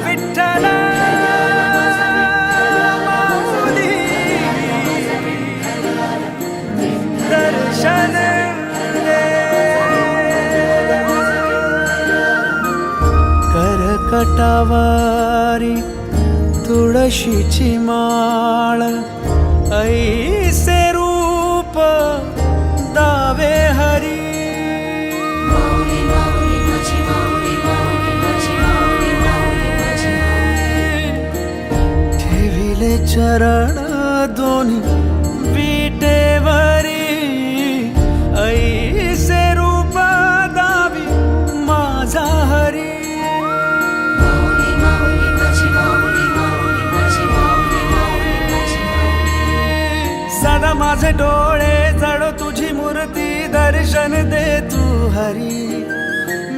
विठ्ठल माऊली दर्शन दे. करकटावारी तुळशीची माळ ऐसे रूप दावे हरी. ठेविले चरण दोन्ही विटेवरी ऐसे रूप दावी माझा हरी. सदा माझे डोळे जळो तुझी मूर्ती दर्शन दे तू हरी.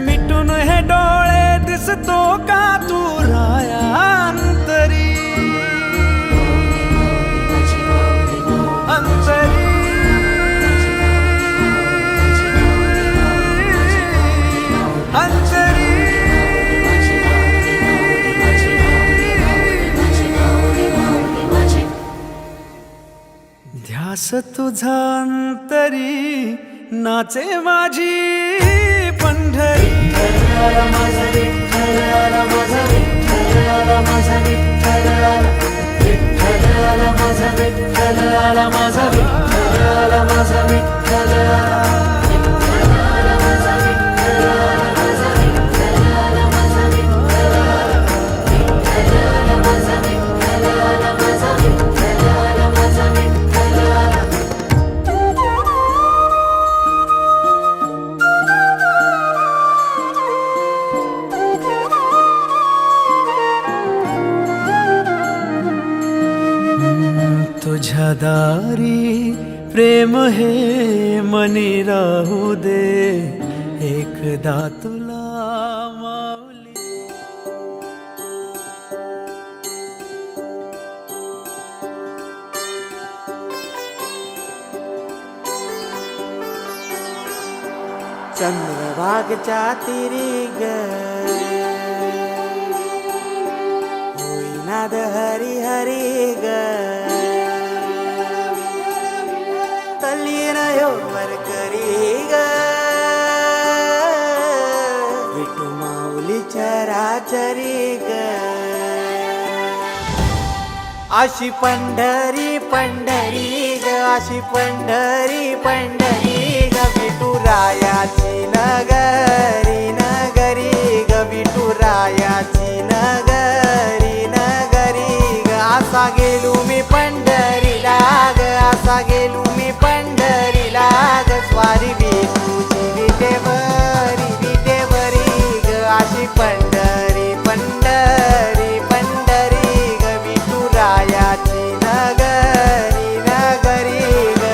मिटून हे डोळे दिसतो का तू राया अंतरी अंतरी. अंतरी ध्यास तुझा अंतरी नाचे माझी पंढरी. माझा विठ्ठल माझा विठ्ठल माझा विठ्ठल विठ्ठल माझा विठ्ठल माझा विठ्ठल माझा विठ्ठल. तुझ्या दारी प्रेम हे मनी राहू दे एकदा तुला माऊली. चंद्रभागच्या तिरी ग होईनाद हरी हरी ग. तल्लीन वर करी ग विठू माऊली चराचरी ग. अशी पंढरी पंढरी ग अशी पंढरी पंढरी ग विठू रायाची नगरी नगरी ग विठू रायाची नगरी नगरी ग. असा गेलो मी पंढरीला ग असा गेलो मी पंढरीला ग. स्वारी विठूची विटेवरी विटेवरी ग अशी पंढरी पंढरी पंढरी ग विठू रायाची नगरी नगरी ग.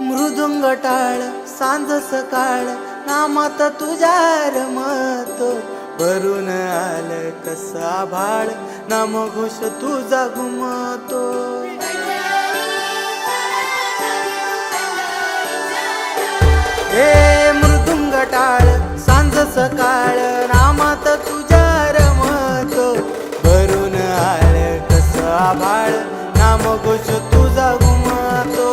मृदुंग टाळ सांज सकाळ नामात तुझ्या रमतो. भरून आलं कसा भाळ नाम घोष तुझा घुमतो. हे मृदुंग टाळ सांज सकाळ नामात तुझ्या रमतो. भरून आलं कसा भाळ नाम घोष तुझा घुमतो.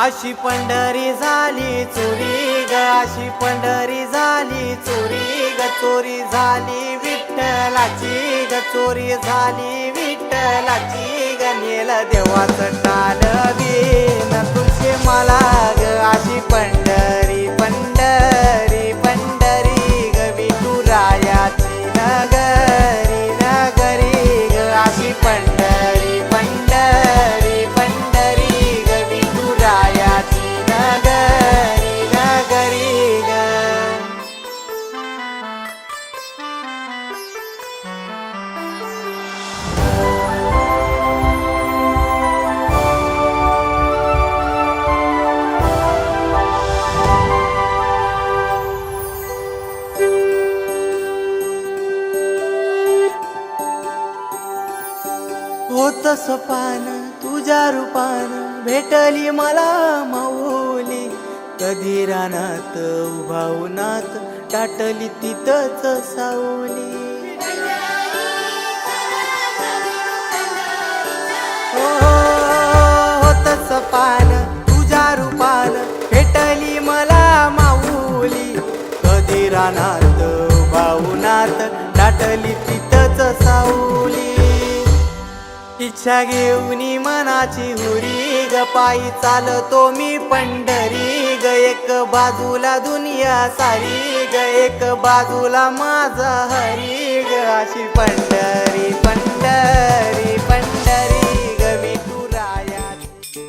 अशी पंढरी झाली चोरी ग अशी पंढरी झाली चोरी ग. चोरी झाली विठ्ठलाची ग चोरी झाली विठ्ठलाची ग. नेल देवाचं टाल दीन तुझे मला ग अशी पंढरी पंढरी पंढरी ग विठू रायाची नगरी नगरी ग अशी पंढरी पंढरी पंढरी ग विठू रायाची नगरी नगरी ग. होतस पान तुझ्या रूपान भेटली मला माऊली. कधी रानात उभा उन्हात टाटली तिथंच सावली. हो होतस पान तुझ्या रूपान भेटली मला माऊली. कधी रानात उभा उन्हात टाटली तिथंच सावली. इच्छा घेऊनी मनाची हुरी ग पायी चालतो मी पंढरी ग. एक बाजूला दुनिया सारी ग एक बाजूला माझा हरी ग. अशी पंढरी पंढरी पंढरी ग विठुरायाची.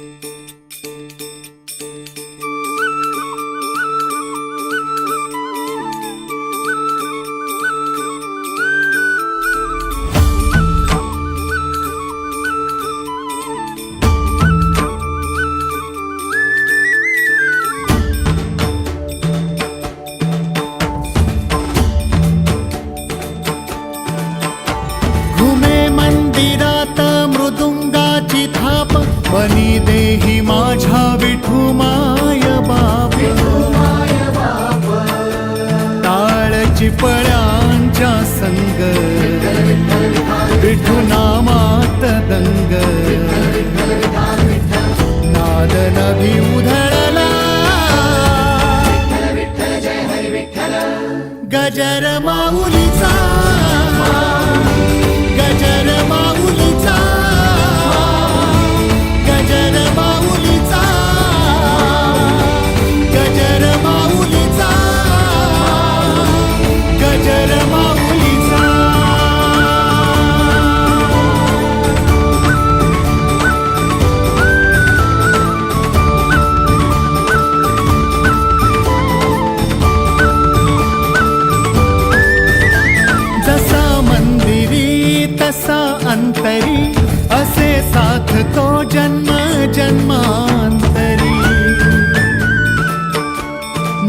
मृदुंगाची थाप बनी देही माझ्या विठुमाय बाप. टाळची पळ्यांच्या संग विठू नामात दंग. नाद नभी उधळला गजर माऊलीचा. गजर माऊलीचा. गजर माऊलीचा. गजर माऊलीचा. गजर माऊलीचा. जसा मंदिरी तसा अंतरी असे साथ तो जन्म जन्मांतरी.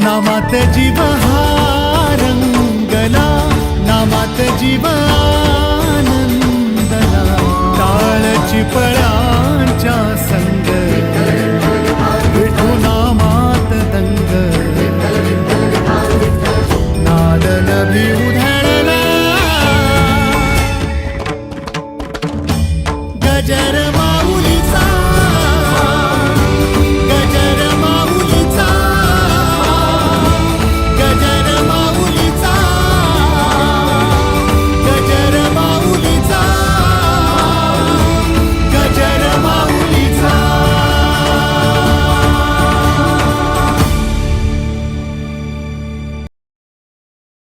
नामात जीव हा रंगला. नामात जीव